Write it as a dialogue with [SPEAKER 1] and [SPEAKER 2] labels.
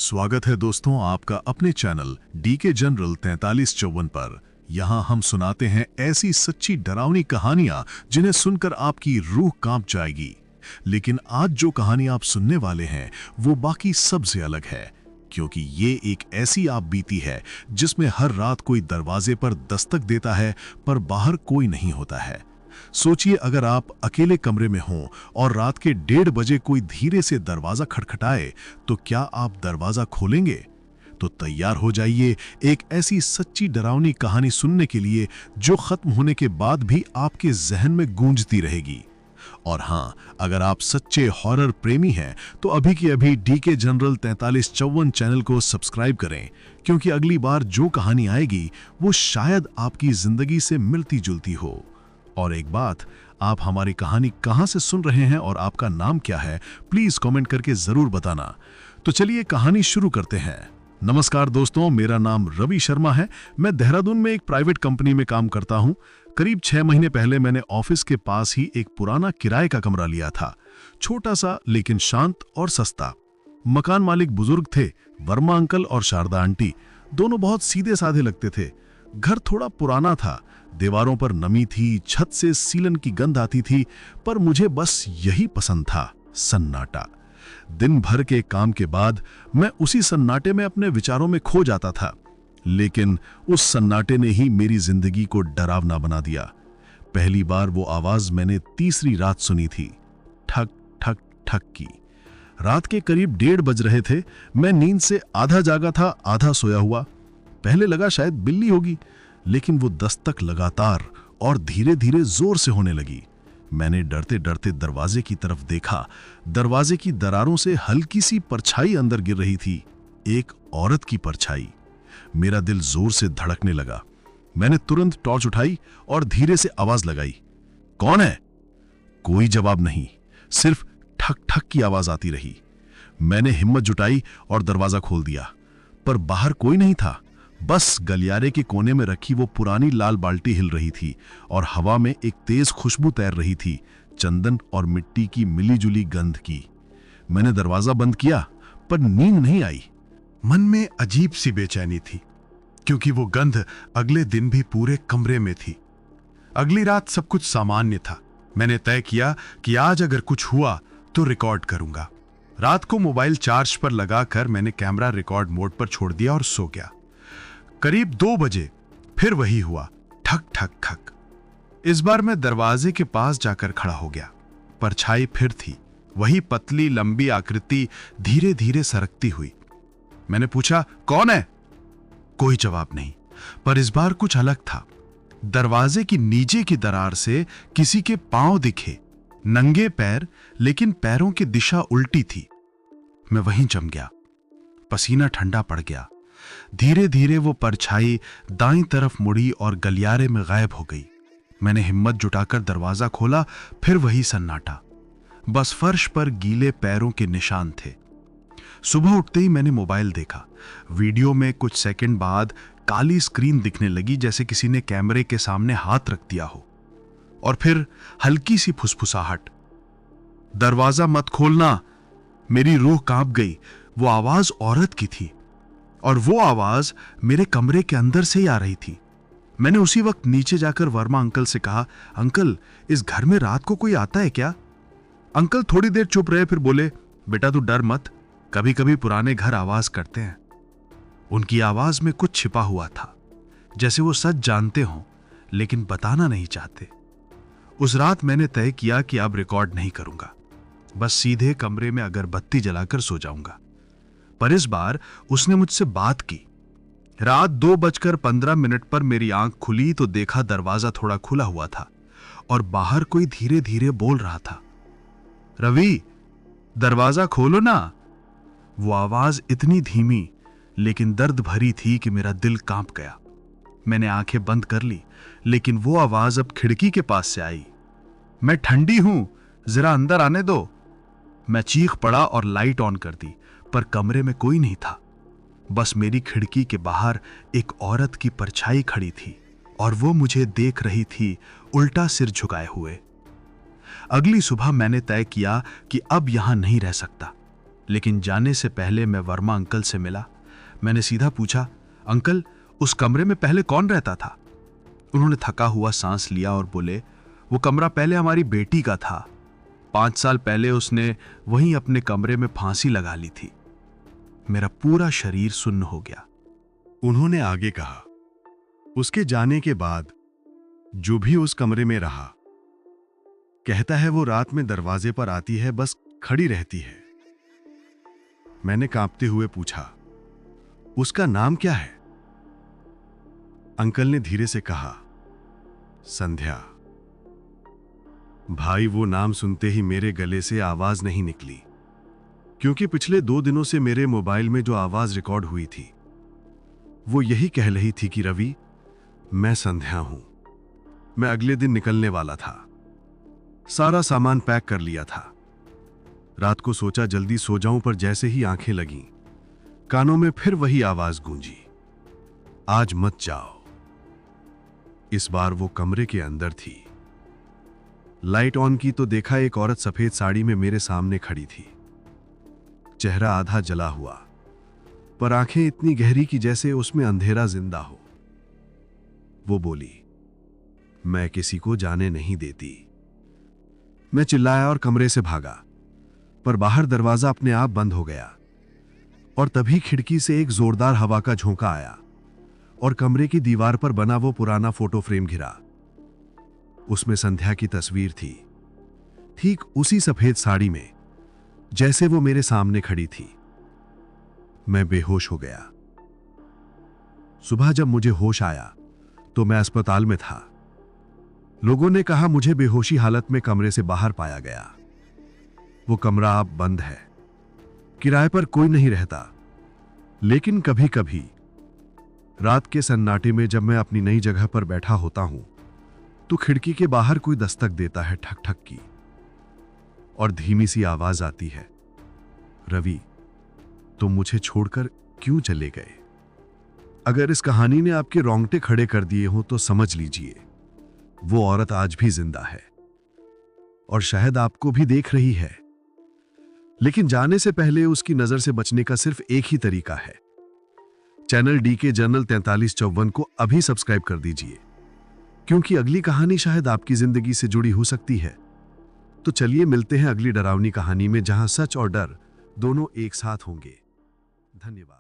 [SPEAKER 1] स्वागत है दोस्तों आपका अपने चैनल डीके जनरल 4354 पर। यहाँ हम सुनाते हैं ऐसी सच्ची डरावनी कहानियां जिन्हें सुनकर आपकी रूह कांप जाएगी। लेकिन आज जो कहानी आप सुनने वाले हैं वो बाकी सबसे अलग है, क्योंकि ये एक ऐसी आप बीती है जिसमें हर रात कोई दरवाजे पर दस्तक देता है पर बाहर कोई नहीं होता है। सोचिए, अगर आप अकेले कमरे में हों और रात के 1:30 बजे कोई धीरे से दरवाजा खटखटाए तो क्या आप दरवाजा खोलेंगे? तो तैयार हो जाइए एक ऐसी सच्ची डरावनी कहानी सुनने के लिए जो खत्म होने के बाद भी आपके जहन में गूंजती रहेगी। और हाँ, अगर आप सच्चे हॉरर प्रेमी हैं तो अभी की अभी डीके जनरल 4354 चैनल को सब्सक्राइब करें, क्योंकि अगली बार जो कहानी आएगी वो शायद आपकी जिंदगी से मिलती जुलती हो। और एक बात, आप हमारी कहानी कहां से सुन रहे हैं और आपका नाम क्या है, प्लीज कमेंट करके जरूर बताना। तो चलिए कहानी शुरू करते हैं। नमस्कार दोस्तों, मेरा नाम रवि शर्मा है। मैं देहरादून में एक प्राइवेट कंपनी में काम करता हूं। करीब 6 महीने पहले मैंने ऑफिस के पास ही एक पुराना किराए का कमरा लिया था। छोटा सा लेकिन शांत और सस्ता। मकान मालिक बुजुर्ग थे, वर्मा अंकल और शारदा आंटी। दोनों बहुत सीधे साधे लगते थे। घर थोड़ा पुराना था, दीवारों पर नमी थी, छत से सीलन की गंध आती थी, पर मुझे बस यही पसंद था, सन्नाटा। दिन भर के काम के बाद मैं उसी सन्नाटे में अपने विचारों में खो जाता था। लेकिन उस सन्नाटे ने ही मेरी जिंदगी को डरावना बना दिया। पहली बार वो आवाज मैंने तीसरी रात सुनी थी, ठक ठक ठक की। रात के करीब 1:30 बज रहे थे। मैं नींद से आधा जागा था, आधा सोया हुआ। पहले लगा शायद बिल्ली होगी, लेकिन वो दस्तक लगातार और धीरे धीरे जोर से होने लगी। मैंने डरते डरते दरवाजे की तरफ देखा। दरवाजे की दरारों से हल्की सी परछाई अंदर गिर रही थी, एक औरत की परछाई। मेरा दिल जोर से धड़कने लगा। मैंने तुरंत टॉर्च उठाई और धीरे से आवाज लगाई, कौन है? कोई जवाब नहीं, सिर्फ ठक ठक की आवाज आती रही। मैंने हिम्मत जुटाई और दरवाजा खोल दिया, पर बाहर कोई नहीं था। बस गलियारे के कोने में रखी वो पुरानी लाल बाल्टी हिल रही थी और हवा में एक तेज खुशबू तैर रही थी, चंदन और मिट्टी की मिलीजुली गंध की। मैंने दरवाजा बंद किया, पर नींद नहीं आई। मन में अजीब सी बेचैनी थी, क्योंकि वो गंध अगले दिन भी पूरे कमरे में थी। अगली रात सब कुछ सामान्य था। मैंने तय किया कि आज अगर कुछ हुआ तो रिकॉर्ड करूंगा। रात को मोबाइल चार्ज पर लगाकर मैंने कैमरा रिकॉर्ड मोड पर छोड़ दिया और सो गया। करीब 2 बजे फिर वही हुआ, ठक ठक ठक। इस बार मैं दरवाजे के पास जाकर खड़ा हो गया। परछाई फिर थी, वही पतली लंबी आकृति धीरे धीरे सरकती हुई। मैंने पूछा, कौन है? कोई जवाब नहीं, पर इस बार कुछ अलग था। दरवाजे की नीचे की दरार से किसी के पांव दिखे, नंगे पैर, लेकिन पैरों की दिशा उल्टी थी। मैं वहीं जम गया। पसीना ठंडा पड़ गया। धीरे धीरे वो परछाई दाईं तरफ मुड़ी और गलियारे में गायब हो गई। मैंने हिम्मत जुटाकर दरवाजा खोला, फिर वही सन्नाटा। बस फर्श पर गीले पैरों के निशान थे। सुबह उठते ही मैंने मोबाइल देखा। वीडियो में कुछ सेकंड बाद काली स्क्रीन दिखने लगी, जैसे किसी ने कैमरे के सामने हाथ रख दिया हो। और फिर हल्की सी फुसफुसाहट, दरवाजा मत खोलना। मेरी रूह कांप गई। वो आवाज औरत की थी, और वो आवाज मेरे कमरे के अंदर से ही आ रही थी। मैंने उसी वक्त नीचे जाकर वर्मा अंकल से कहा, अंकल, इस घर में रात को कोई आता है क्या? अंकल थोड़ी देर चुप रहे, फिर बोले, बेटा तू डर मत, कभी कभी पुराने घर आवाज करते हैं। उनकी आवाज में कुछ छिपा हुआ था, जैसे वो सच जानते हों लेकिन बताना नहीं चाहते। उस रात मैंने तय किया कि अब रिकॉर्ड नहीं करूंगा, बस सीधे कमरे में अगरबत्ती जलाकर सो जाऊंगा। पर इस बार उसने मुझसे बात की। रात 2:15 पर मेरी आंख खुली तो देखा दरवाजा थोड़ा खुला हुआ था और बाहर कोई धीरे धीरे बोल रहा था, रवि, दरवाजा खोलो ना। वो आवाज इतनी धीमी लेकिन दर्द भरी थी कि मेरा दिल कांप गया। मैंने आंखें बंद कर ली, लेकिन वो आवाज अब खिड़की के पास से आई, मैं ठंडी हूं, जरा अंदर आने दो। मैं चीख पड़ा और लाइट ऑन कर दी, पर कमरे में कोई नहीं था। बस मेरी खिड़की के बाहर एक औरत की परछाई खड़ी थी और वो मुझे देख रही थी, उल्टा सिर झुकाए हुए। अगली सुबह मैंने तय किया कि अब यहां नहीं रह सकता,
[SPEAKER 2] लेकिन जाने से पहले मैं वर्मा अंकल से मिला। मैंने सीधा पूछा, अंकल, उस कमरे में पहले कौन रहता था? उन्होंने थका हुआ सांस लिया और बोले, वो कमरा पहले हमारी बेटी का था। 5 साल पहले उसने वहीं अपने कमरे में फांसी लगा ली थी। मेरा पूरा शरीर सुन्न हो गया।
[SPEAKER 1] उन्होंने आगे कहा, उसके जाने के बाद जो भी उस कमरे में रहा, कहता है वो रात में दरवाजे पर आती है, बस खड़ी रहती है। मैंने कांपते हुए पूछा, उसका नाम क्या है? अंकल ने धीरे से कहा, संध्या। भाई, वो नाम सुनते ही मेरे गले से आवाज नहीं निकली, क्योंकि पिछले 2 दिनों से मेरे मोबाइल में जो आवाज रिकॉर्ड हुई थी वो यही कह रही थी कि रवि, मैं संध्या हूं। मैं अगले दिन निकलने वाला था। सारा सामान पैक कर लिया था। रात को सोचा जल्दी सो जाऊं, पर जैसे ही आंखें लगीं, कानों में फिर वही आवाज गूंजी, आज मत जाओ। इस बार वो कमरे के अंदर थी। लाइट ऑन की तो देखा एक औरत सफेद साड़ी में मेरे सामने खड़ी थी। चेहरा आधा जला हुआ, पर आंखें इतनी गहरी कि जैसे उसमें अंधेरा जिंदा हो। वो बोली, मैं किसी को जाने नहीं देती। मैं चिल्लाया और कमरे से भागा, पर बाहर दरवाजा अपने आप बंद हो गया और तभी खिड़की से एक जोरदार हवा का झोंका आया और कमरे की दीवार पर बना वो पुराना फोटो फ्रेम गिरा। उसमें संध्या की तस्वीर थी, ठीक उसी सफेद साड़ी में जैसे वो मेरे सामने खड़ी थी। मैं बेहोश हो गया। सुबह जब मुझे होश आया तो मैं अस्पताल में था। लोगों ने कहा मुझे बेहोशी हालत में कमरे से बाहर पाया गया। वो कमरा अब बंद है, किराए पर कोई नहीं रहता। लेकिन कभी कभी रात के सन्नाटे में जब मैं अपनी नई जगह पर बैठा होता हूं तो खिड़की के बाहर कोई दस्तक देता है, ठक ठक की, और धीमी सी आवाज आती है, रवि, तुम मुझे छोड़कर क्यों चले गए? अगर इस कहानी ने आपके रोंगटे खड़े कर दिए हो तो समझ लीजिए वो औरत आज भी जिंदा है और शायद आपको भी देख रही है। लेकिन जाने से पहले उसकी नजर से बचने का सिर्फ एक ही तरीका है। चैनल डीके जर्नल 4354 को अभी सब्सक्राइब कर दीजिए, क्योंकि अगली कहानी शायद आपकी जिंदगी से जुड़ी हो सकती है। तो चलिए मिलते हैं अगली डरावनी कहानी में, जहां सच और डर दोनों एक साथ होंगे। धन्यवाद।